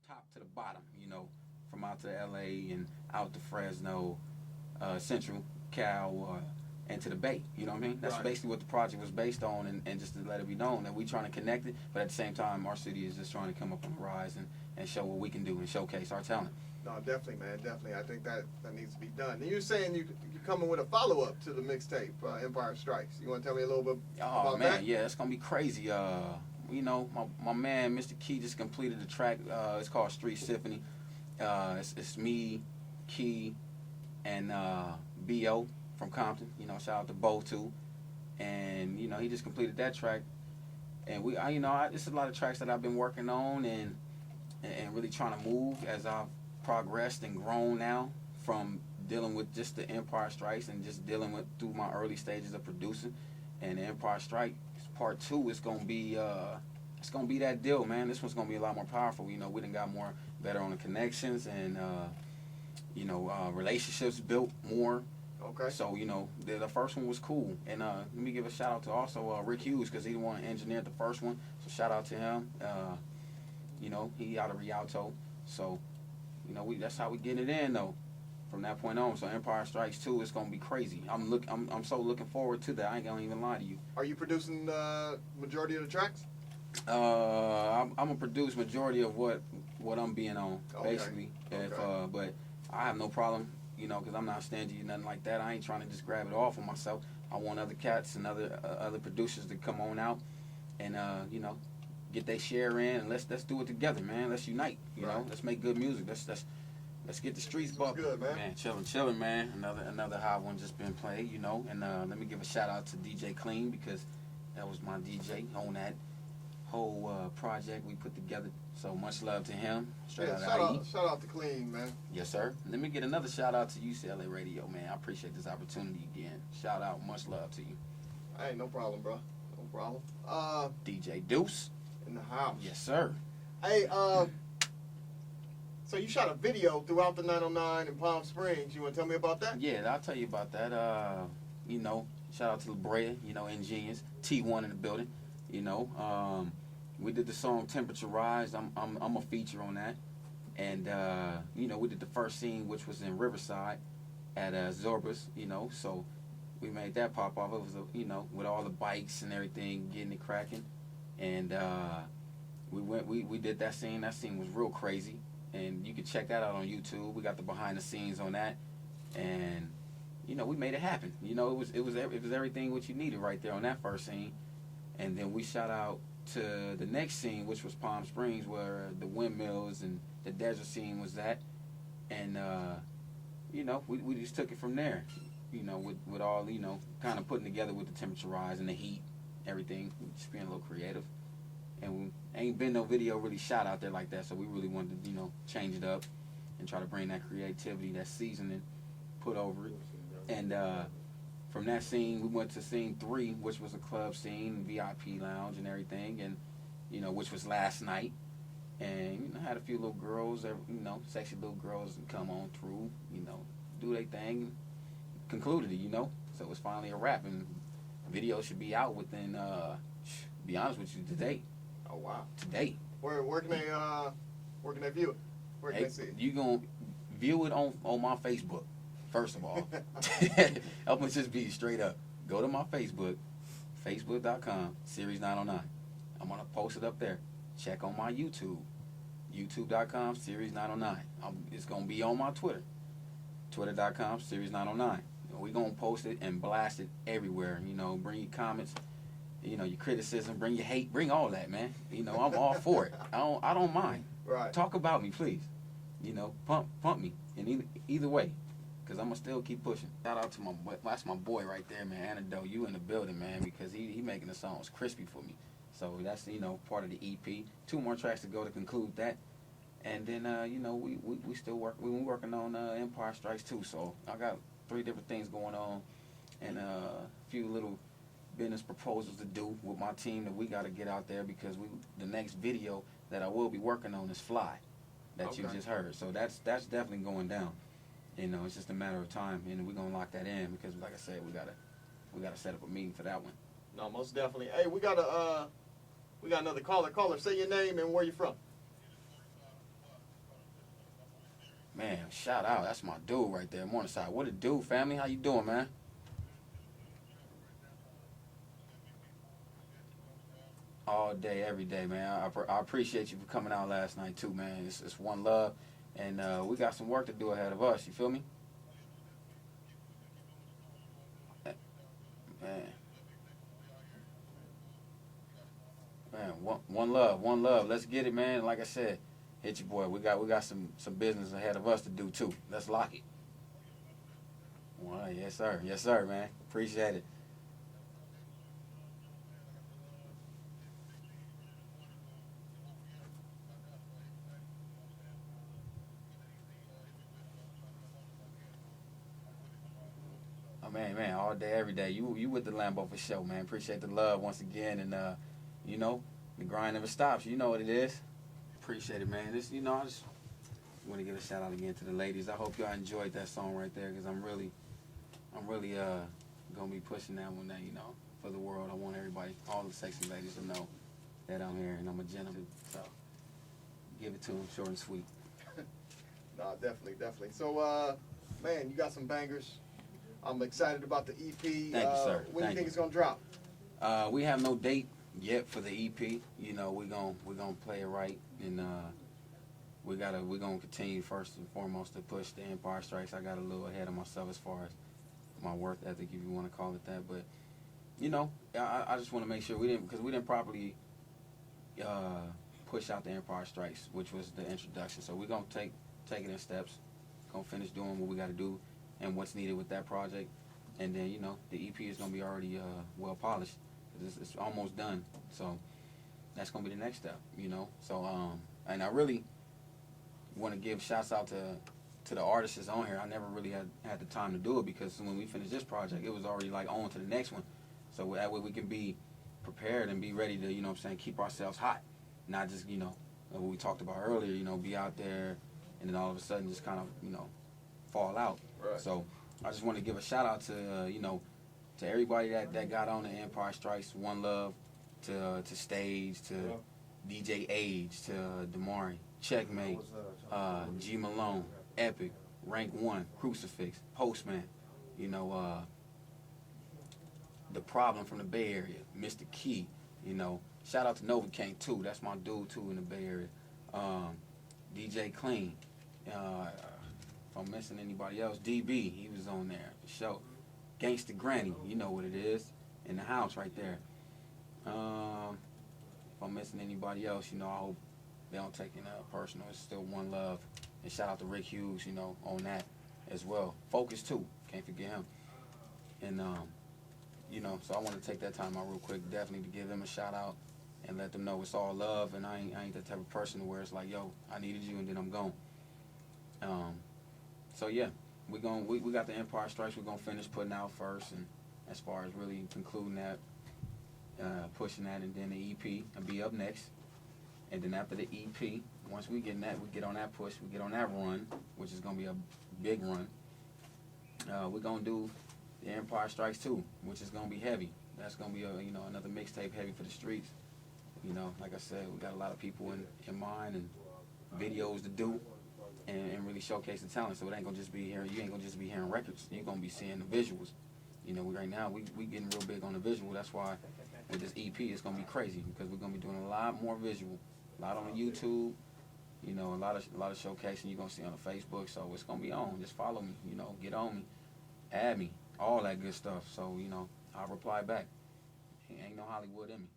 top to the bottom, from out to LA and out to Fresno, Central Cal, and to the Bay. You know what I mean? That's Right. basically what the project was based on, and just to let it be known that we're trying to connect it, but at the same time, our city is just trying to come up on the rise and show what we can do and showcase our talent. No, definitely, man, definitely. I think that needs to be done. And you're saying you're coming with a follow-up to the mixtape, Empire Strikes. You want to tell me a little bit about man, that? yeah, it's gonna be crazy. My man, Mr. Key, just completed the track. It's called Street Symphony. It's me, Key, and Bo from Compton. Shout out to Bo too. And he just completed that track. And it's a lot of tracks that I've been working on and really trying to move as I've progressed and grown now from dealing with just the Empire Strikes and just dealing with through my early stages of producing. And the Empire Strike Part 2 is gonna be that deal, man. This one's gonna be a lot more powerful. We done got more better on the connections and relationships built more. Okay. So the first one was cool, and let me give a shout out to also Rick Hughes because he the one engineered the first one. So shout out to him. He out of Rialto. So that's how we get it in though. From that point on, so Empire Strikes 2, it's gonna be crazy. I'm so looking forward to that. I ain't gonna even lie to you. Are you producing the majority of the tracks? I'm gonna produce majority of what I'm being on, Okay. basically. Okay. But I have no problem, because I'm not stingy or nothing like that. I ain't trying to just grab it all for myself. I want other cats and other producers to come on out and get their share in, and let's do it together, man. Let's unite, Right. Let's make good music. Let's get the streets bumping. Good, man. Chilling, man. Another hot one just been played, And let me give a shout out to DJ Clean because that was my DJ on that whole project we put together. So much love to him. Straight out of IE. Shout out to Clean, man. Yes, sir. Let me get another shout out to UCLA Radio, man. I appreciate this opportunity again. Shout out, much love to you. Hey, no problem, bro. No problem. DJ Deuce. In the house. Yes, sir. Hey, so you shot a video throughout the 909 in Palm Springs. You want to tell me about that? Yeah, I'll tell you about that. Shout out to La Brea, Ingenious, T1 in the building. We did the song Temperature Rise. I'm a feature on that. And we did the first scene, which was in Riverside at Zorba's, so we made that pop off. It was with all the bikes and everything, getting it cracking. And we did that scene. That scene was real crazy. And you can check that out on YouTube. We got the behind the scenes on that. And we made it happen. It was everything what you needed right there on that first scene. And then we shot out to the next scene, which was Palm Springs, where the windmills and the desert scene was at. And we just took it from there. With all kind of putting together with the temperature rise and the heat, everything, just being a little creative. And we ain't been no video really shot out there like that, so we really wanted to change it up and try to bring that creativity, that seasoning, put over it. And from that scene, we went to scene 3, which was a club scene, VIP lounge and everything, and which was last night. And had a few little girls, sexy little girls, come on through, do their thing, and concluded it, So it's finally a wrap, and the video should be out within, to be honest with you, today. Oh wow! Today. Where can they view it? Where can they see it? You gonna view it on my Facebook, first of all. I'm gonna just be straight up. Go to my Facebook, facebook.com, Seriez 909. I'm gonna post it up there. Check on my YouTube, youtube.com, Seriez 909. It's gonna be on my Twitter, twitter.com, Seriez 909. We're gonna post it and blast it everywhere. Bring your comments. Your criticism, bring your hate, bring all that, man. I'm all for it. I don't mind. Right. Talk about me, please. Pump me in either way, because I'm gonna still keep pushing. Shout out to that's my boy right there, man. Antidote, you in the building, man, because he making the songs crispy for me. So that's part of the EP. 2 more tracks to go to conclude that, and then we still working on Empire Strikes 2. So I got 3 different things going on, and a few little business proposals to do with my team that we got to get out there because the next video that I will be working on is Fly, that you just heard. So that's definitely going down. It's just a matter of time, and we're gonna lock that in because, like I said, we gotta set up a meeting for that one. No, most definitely. Hey, we got another caller. Caller, say your name and where you from. Man, shout out. That's my dude right there, Morningside. What a dude, family. How you doing, man? All day, every day, man. I appreciate you for coming out last night, too, man. It's one love, and we got some work to do ahead of us. You feel me? Man, man, one love. Let's get it, man. Like I said, hit your boy. We got some business ahead of us to do, too. Let's lock it. Well, yes, sir, man. Appreciate it. Oh, man, all day, every day. You with the Lambo for sure, man. Appreciate the love once again, and you know, the grind never stops. You know what it is. Appreciate it, man. I just want to give a shout out again to the ladies. I hope y'all enjoyed that song right there, because I'm really gonna be pushing that one. That for the world. I want everybody, all the sexy ladies, to know that I'm here and I'm a gentleman. So give it to them, short and sweet. No, definitely. So, man, you got some bangers. I'm excited about the EP. Thank you, sir. When do you Thank think you. it's gonna drop? We have no date yet for the EP. We're gonna play it right, and we're gonna continue first and foremost to push the Empire Strikes. I got a little ahead of myself as far as my work ethic, if you want to call it that. But I just want to make sure we didn't properly push out the Empire Strikes, which was the introduction. So we're gonna take it in steps. Gonna finish doing what we got to do and what's needed with that project, and then the EP is gonna be already well polished. It's almost done. So that's gonna be the next step. So and I really want to give shouts out to the artists that's on here. I never really had the time to do it, because when we finished this project, it was already like on to the next one. So that way we can be prepared and be ready to, keep ourselves hot. Not just, what we talked about earlier, be out there and then all of a sudden just kind of, fall out. Right. So I just want to give a shout out to, to everybody that got on the Empire Strikes. One love to Stage, to DJ Age, to Damari, Checkmate, G Malone, Epic, Rank 1, Crucifix, Postman, The Problem from the Bay Area, Mr. Key, shout out to Nova King too. That's my dude too in the Bay Area. DJ Clean. If I'm missing anybody else, DB, he was on there for sure. Gangsta Granny, you know what it is, in the house right there. If I'm missing anybody else, I hope they don't take it personal. It's still one love. And shout out to Rick Hughes, on that as well. Focus too, can't forget him. And so I want to take that time out real quick, definitely to give them a shout out and let them know it's all love. And I ain't that type of person where it's like, yo, I needed you and then I'm gone. So yeah, we got the Empire Strikes. We're gonna finish putting out first, and as far as really concluding that, pushing that, and then the EP will be up next. And then after the EP, once we get that, we get on that push, we get on that run, which is gonna be a big run. We're gonna do the Empire Strikes 2, which is gonna be heavy. That's gonna be another mixtape heavy for the streets. Like I said, we got a lot of people in mind and videos to do. And really showcase the talent, so it ain't gonna just be hearing. You ain't gonna just be hearing records. You're gonna be seeing the visuals. Right now we getting real big on the visual. That's why with this EP it's gonna be crazy, because we're gonna be doing a lot more visual, a lot on YouTube. A lot of showcasing you're gonna see on the Facebook. So it's gonna be on. Just follow me. Get on me, add me, all that good stuff. So I'll reply back. Ain't no Hollywood in me.